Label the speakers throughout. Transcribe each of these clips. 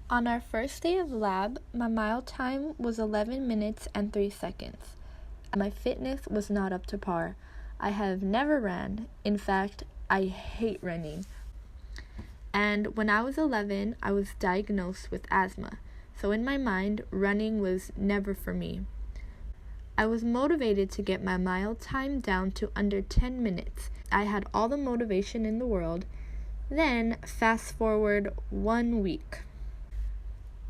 Speaker 1: On our first day of lab, my mile time was 11 minutes and 3 seconds. My fitness was not up to par. I have never ran. In fact, I hate running. And when I was 11, I was diagnosed with asthma. So in my mind, running was never for me. I was motivated to get my mile time down to under 10 minutes. I had all the motivation in the world. Then, fast forward 1 week.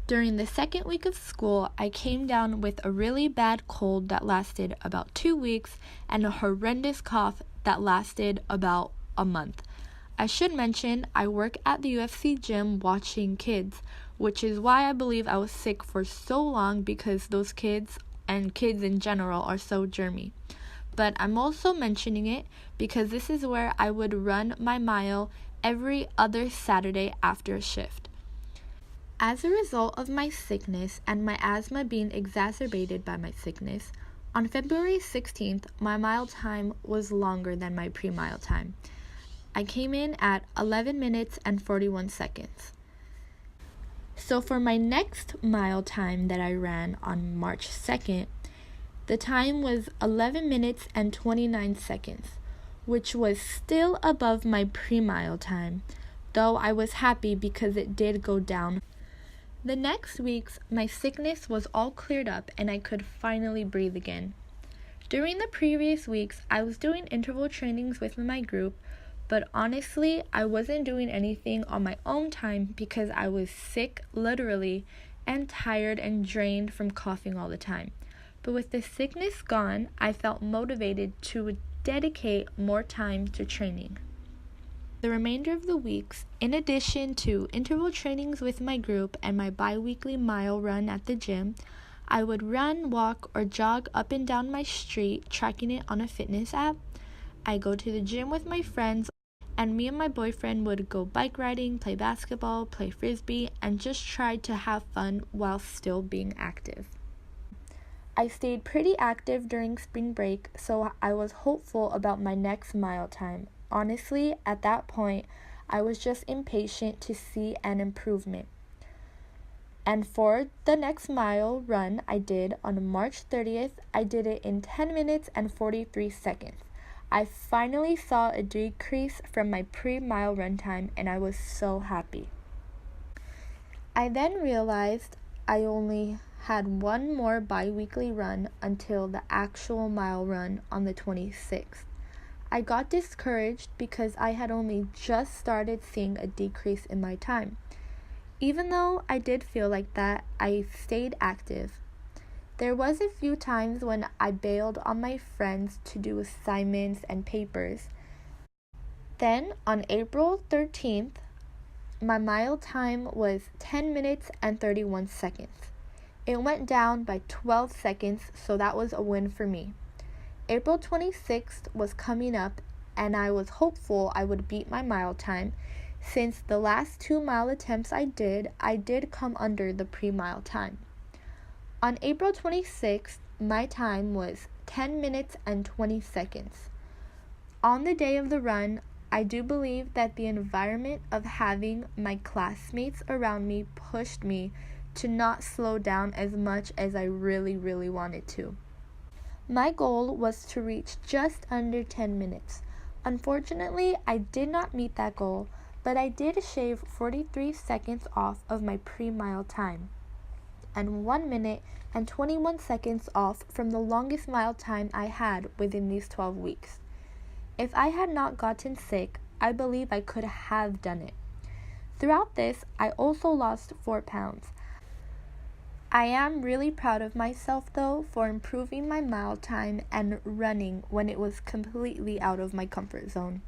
Speaker 1: During the second week of school, I came down with a really bad cold that lasted about 2 weeks and a horrendous cough that lasted about a month. I should mention I work at the UFC gym watching kids, which is why I believe I was sick for so long, because those kids and kids in general are so germy. But I'm also mentioning it because this is where I would run my mile every other Saturday after a shift. As a result of my sickness and my asthma being exacerbated by my sickness, on February 16th, my mile time was longer than my pre-mile time. I came in at 11 minutes and 41 seconds. So for my next mile time that I ran on March 2nd, the time was 11 minutes and 29 seconds, which was still above my pre-mile time, though I was happy because it did go down. The next weeks, my sickness was all cleared up and I could finally breathe again. During the previous weeks, I was doing interval trainings with my group, but honestly, I wasn't doing anything on my own time because I was sick, literally, and tired and drained from coughing all the time. But with the sickness gone, I felt motivated to dedicate more time to training. The remainder of the weeks, in addition to interval trainings with my group and my bi-weekly mile run at the gym, I would run, walk, or jog up and down my street, tracking it on a fitness app. I go to the gym with my friends, and me and my boyfriend would go bike riding, play basketball, play frisbee, and just try to have fun while still being active. I stayed pretty active during spring break, so I was hopeful about my next mile time. Honestly, at that point, I was just impatient to see an improvement. And for the next mile run I did on March 30th, I did it in 10 minutes and 43 seconds. I finally saw a decrease from my pre-mile run time, and I was so happy. I then realized I only had one more bi-weekly run until the actual mile run on the 26th. I got discouraged because I had only just started seeing a decrease in my time. Even though I did feel like that, I stayed active. There was a few times when I bailed on my friends to do assignments and papers. Then, on April 13th, my mile time was 10 minutes and 31 seconds. It went down by 12 seconds, so that was a win for me. April 26th was coming up, and I was hopeful I would beat my mile time, since the last 2 mile attempts I did come under the pre-mile time. On April 26th, my time was 10 minutes and 20 seconds. On the day of the run, I do believe that the environment of having my classmates around me pushed me to not slow down as much as I really wanted to. My goal was to reach just under 10 minutes. Unfortunately, I did not meet that goal, but I did shave 43 seconds off of my pre-mile time, and 1 minute and 21 seconds off from the longest mile time I had within these 12 weeks. If I had not gotten sick, I believe I could have done it. Throughout this, I also lost 4 pounds. I am really proud of myself though for improving my mile time and running when it was completely out of my comfort zone.